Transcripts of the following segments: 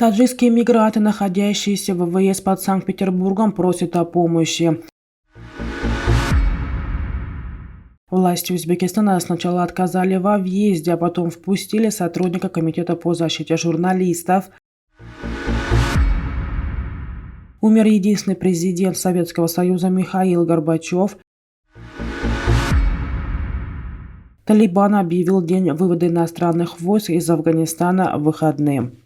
Таджикские мигранты, находящиеся в ВВС под Санкт-Петербургом, просят о помощи. Власти Узбекистана сначала отказали во въезде, а потом впустили сотрудника Комитета по защите журналистов. Умер единственный президент Советского Союза Михаил Горбачев. Талибан объявил день вывода иностранных войск из Афганистана выходным.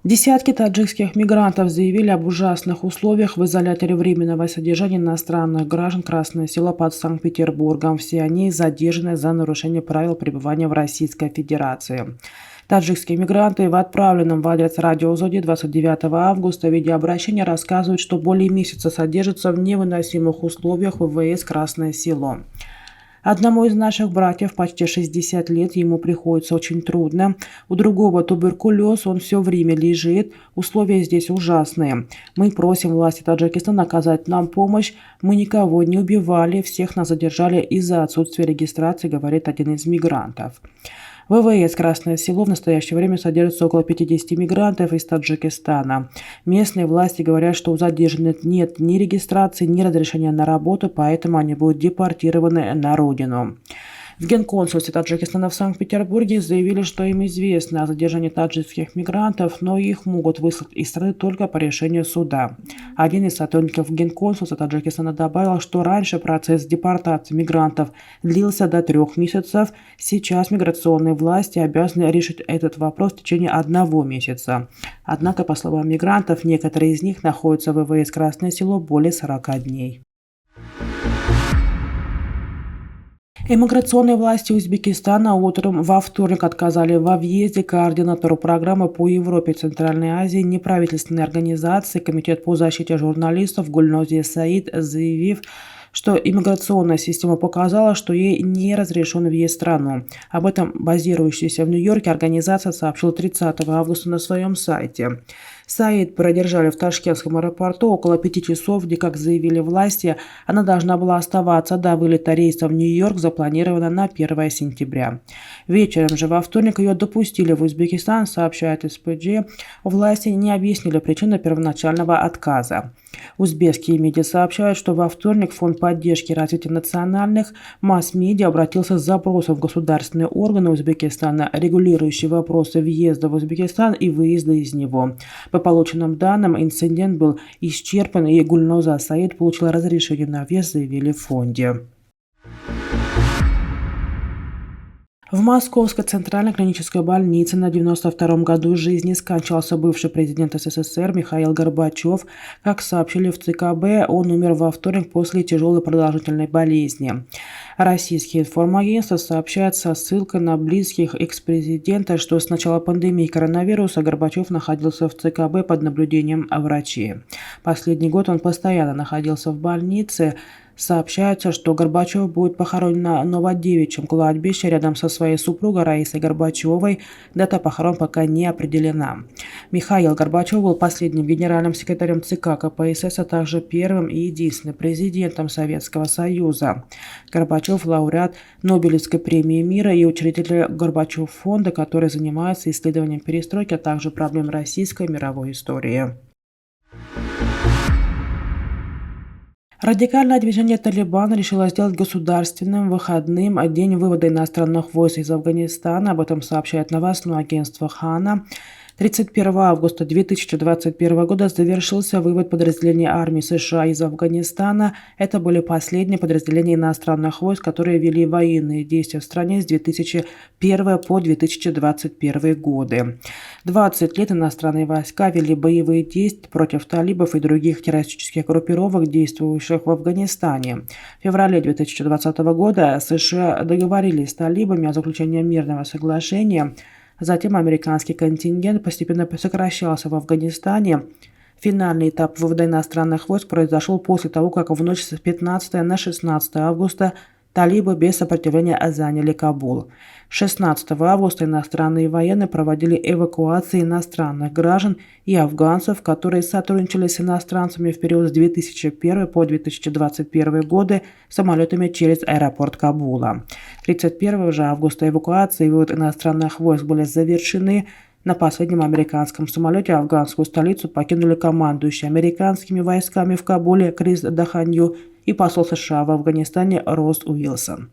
Десятки таджикских мигрантов заявили об ужасных условиях в изоляторе временного содержания иностранных граждан Красное Село под Санкт-Петербургом. Все они задержаны за нарушение правил пребывания в Российской Федерации. Таджикские мигранты в отправленном в адрес радио Зоди 29 августа видеообращении рассказывают, что более месяца содержатся в невыносимых условиях в ВВС Красное Село. Одному из наших братьев почти 60 лет, ему приходится очень трудно. У другого туберкулез, он все время лежит. Условия здесь ужасные. Мы просим власти Таджикистана оказать нам помощь. Мы никого не убивали, всех нас задержали из-за отсутствия регистрации, говорит один из мигрантов. В ВВС Красное Село в настоящее время содержится около 50 мигрантов из Таджикистана. Местные власти говорят, что у задержанных нет ни регистрации, ни разрешения на работу, поэтому они будут депортированы на родину. В Генконсульстве Таджикистана в Санкт-Петербурге заявили, что им известно о задержании таджикских мигрантов, но их могут выслать из страны только по решению суда. Один из сотрудников Генконсульства Таджикистана добавил, что раньше процесс депортации мигрантов длился до 3 месяцев. Сейчас миграционные власти обязаны решить этот вопрос в течение 1 месяца. Однако, по словам мигрантов, некоторые из них находятся в ВВС Красное Село более 40 дней. Иммиграционные власти Узбекистана утром во вторник отказали во въезде координатору программы по Европе и Центральной Азии неправительственной организации Комитет по защите журналистов Гульнозе Саид, заявив, что иммиграционная система показала, что ей не разрешен въезд в страну. Об этом базирующаяся в Нью-Йорке организация сообщила 30 августа на своем сайте. Саид продержали в Ташкентском аэропорту около 5 часов, где, как заявили власти, она должна была оставаться до вылета рейса в Нью-Йорк, запланировано на 1 сентября. Вечером же во вторник ее допустили в Узбекистан, сообщает СПД. Власти не объяснили причину первоначального отказа. Узбекские медиа сообщают, что во вторник Фонд поддержки и развития национальных масс-медиа обратился с запросом в государственные органы Узбекистана, регулирующие вопросы въезда в Узбекистан и выезда из него. По полученным данным, инцидент был исчерпан, и Гульноза Саид получила разрешение на въезд, заявили в фонде. В Московской центральной клинической больнице на 92-м году жизни скончался бывший президент СССР Михаил Горбачев. Как сообщили в ЦКБ, он умер во вторник после тяжелой продолжительной болезни. Российские информагентства сообщают со ссылкой на близких экс-президента, что с начала пандемии коронавируса Горбачев находился в ЦКБ под наблюдением врачей. Последний год он постоянно находился в больнице. Сообщается, что Горбачев будет похоронен на Новодевичьем кладбище рядом со своей супругой Раисой Горбачевой. Дата похорон пока не определена. Михаил Горбачев был последним генеральным секретарем ЦК КПСС, а также первым и единственным президентом Советского Союза. Горбачев – лауреат Нобелевской премии мира и учредитель Горбачев фонда, который занимается исследованием перестройки, а также проблем российской и мировой истории. Радикальное движение «Талибан» решило сделать государственным выходным день вывода иностранных войск из Афганистана. Об этом сообщает новостное агентство ХАНА. 31 августа 2021 года завершился вывод подразделений армии США из Афганистана. Это были последние подразделения иностранных войск, которые вели военные действия в стране с 2001 по 2021 годы. 20 лет иностранные войска вели боевые действия против талибов и других террористических группировок, действующих в Афганистане. В феврале 2020 года США договорились с талибами о заключении мирного соглашения. Затем американский контингент постепенно сокращался в Афганистане. Финальный этап вывода иностранных войск произошел после того, как в ночь с 15 на 16 августа талибы без сопротивления заняли Кабул. 16 августа иностранные военные проводили эвакуации иностранных граждан и афганцев, которые сотрудничали с иностранцами в период с 2001 по 2021 годы самолетами через аэропорт Кабула. 31 же августа эвакуации и вывод иностранных войск были завершены. На последнем американском самолете афганскую столицу покинули командующий американскими войсками в Кабуле Крис Даханью и посол США в Афганистане Росс Уилсон.